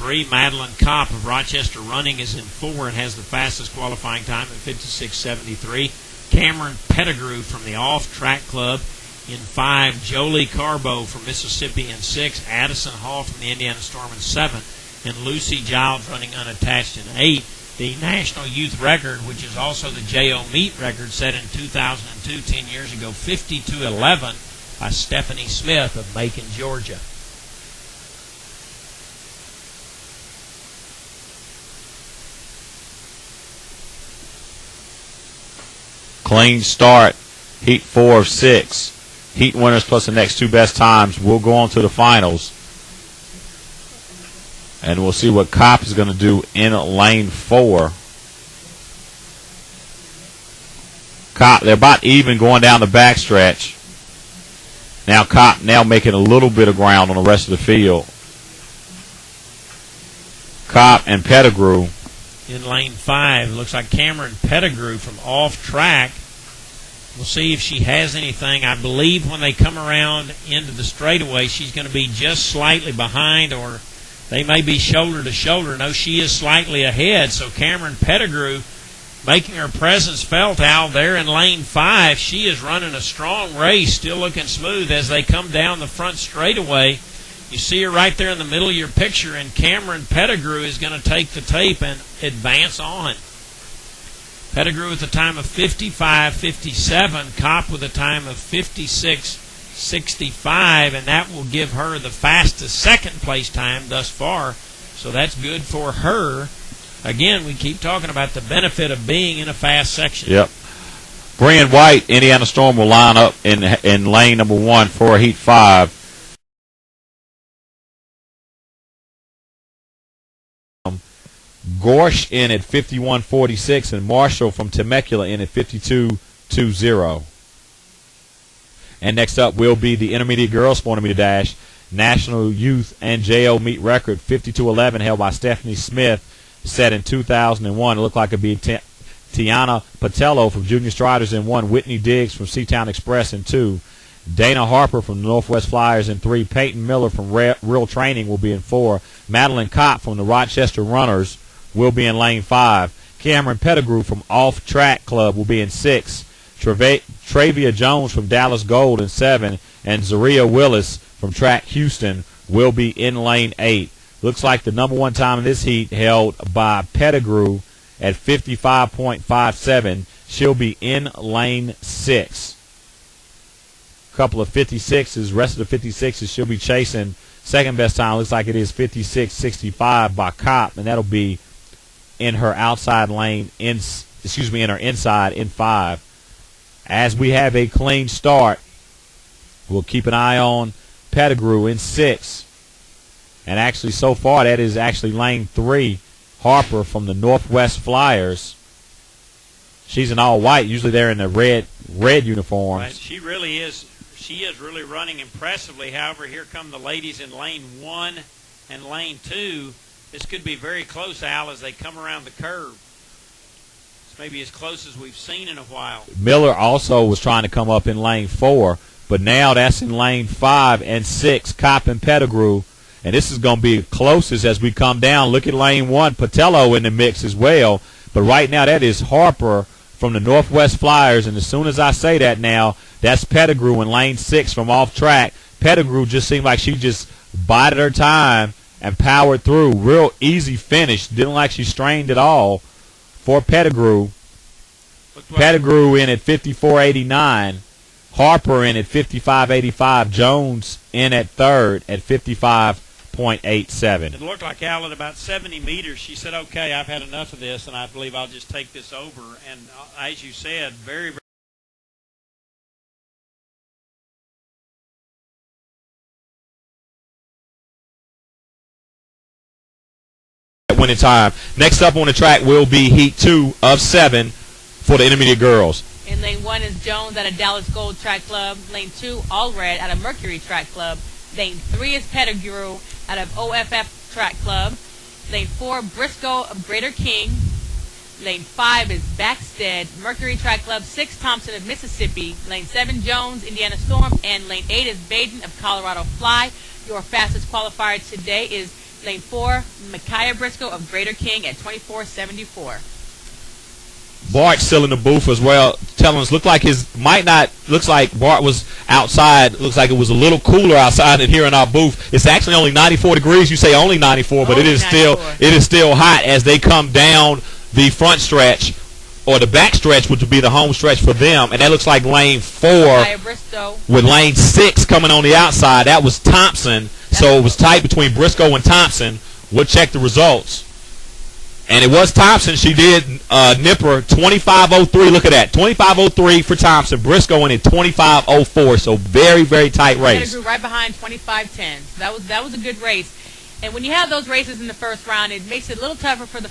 3. Madeline Kopp of Rochester Running is in 4 and has the fastest qualifying time at 56:73. Cameron Pettigrew from the Off Track Club in 5. Jolie Carbo from Mississippi in 6. Addison Hall from the Indiana Storm in 7. And Lucy Giles running unattached in 8. The national youth record, which is also the J.O. Meat record set in 2002, 10 years ago, 52:11 by Stephanie Smith of Macon, Georgia. Clean start, heat 4 of 6. Heat winners plus the next 2 best times will go on to the finals. And we'll see what Kopp is going to do in lane 4. Kopp, they're about even going down the backstretch. Now Kopp now making a little bit of ground on the rest of the field. Kopp and Pettigrew. In lane 5, looks like Cameron Pettigrew from Off Track. We'll see if she has anything. I believe when they come around into the straightaway, she's going to be just slightly behind, or they may be shoulder to shoulder. No, she is slightly ahead. So Cameron Pettigrew making her presence felt out there in lane 5. She is running a strong race, still looking smooth as they come down the front straightaway. You see her right there in the middle of your picture, and Cameron Pettigrew is going to take the tape and advance on. Pettigrew with a time of 55:57, Kopp with a time of 56:65, and that will give her the fastest second place time thus far. So that's good for her. Again, we keep talking about the benefit of being in a fast section. Yep. Brian White, Indiana Storm, will line up in lane number 1 for heat 5. Gorsh in at 51:46, and Marshall from Temecula in at 52:20. And next up will be the Intermediate Girls 400 meter dash. National Youth and J.O. Meet record 52:11 held by Stephanie Smith, set in 2001. It looked like it would be Tiana Patello from Junior Striders in 1. Whitney Diggs from Seatown Express in 2. Dana Harper from the Northwest Flyers in 3. Peyton Miller from Real Training will be in 4. Madeline Kopp from the Rochester Runners will be in lane 5. Cameron Pettigrew from Off Track Club will be in 6. Travia Jones from Dallas Gold in 7. And Zaria Willis from Track Houston will be in lane 8. Looks like the number 1 time in this heat held by Pettigrew at 55.57. She'll be in lane 6. Couple of 56s. Rest of the 56s she'll be chasing. Second best time looks like it is 56.65 by Kopp, and that'll be in her outside lane, in her inside in 5. As we have a clean start, we'll keep an eye on Pettigrew in 6. And actually, so far, that is actually lane 3. Harper from the Northwest Flyers. She's in all white. Usually they're in the red uniforms. Right. She really is. She is really running impressively. However, here come the ladies in lane 1 and lane 2. This could be very close, Al, as they come around the curve. It's maybe as close as we've seen in a while. Miller also was trying to come up in lane 4, but now that's in lane 5 and 6, Kopp and Pettigrew. And this is going to be closest as we come down. Look at lane 1, Patello in the mix as well. But right now that is Harper from the Northwest Flyers. And as soon as I say that now, that's Pettigrew in lane 6 from Off Track. Pettigrew just seemed like she just bided her time and powered through. Real easy finish. Didn't like she strained at all for Pettigrew. Pettigrew in at 54.89. Harper in at 55.85. Jones in at third at 55.87. It looked like Al at about 70 meters. She said, okay, I've had enough of this, and I believe I'll just take this over. And as you said, very, very winning time. Next up on the track will be Heat 2 of 7 for the Intermediate Girls. In lane 1 is Jones out of Dallas Gold Track Club. Lane 2, All Red out of Mercury Track Club. Lane 3 is Pettigrew out of OFF Track Club. Lane 4, Briscoe of Greater King. Lane 5 is Backstead, Mercury Track Club. 6, Thompson of Mississippi. Lane 7, Jones, Indiana Storm. And lane 8 is Baden of Colorado Fly. Your fastest qualifier today is Lane 4, Micaiah Briscoe of Greater King at 24.74. Bart still in the booth as well, telling us looks like Bart was outside. Looks like it was a little cooler outside than here in our booth. It's actually only 94 degrees. You say only 94, but Only it is 94. still hot as they come down the front stretch or the back stretch, which would be the home stretch for them. And that looks like lane 4 Micaiah Briscoe. with lane 6 coming on the outside. That was Thompson. So it was tight between Briscoe and Thompson. We'll check the results. And it was Thompson. She did nip her 25.03. Look at that. 25.03 for Thompson. Briscoe in at 25.04. So very, very tight race. Pettigrew right behind 25.10. So that was a good race. And when you have those races in the first round, it makes it a little tougher for the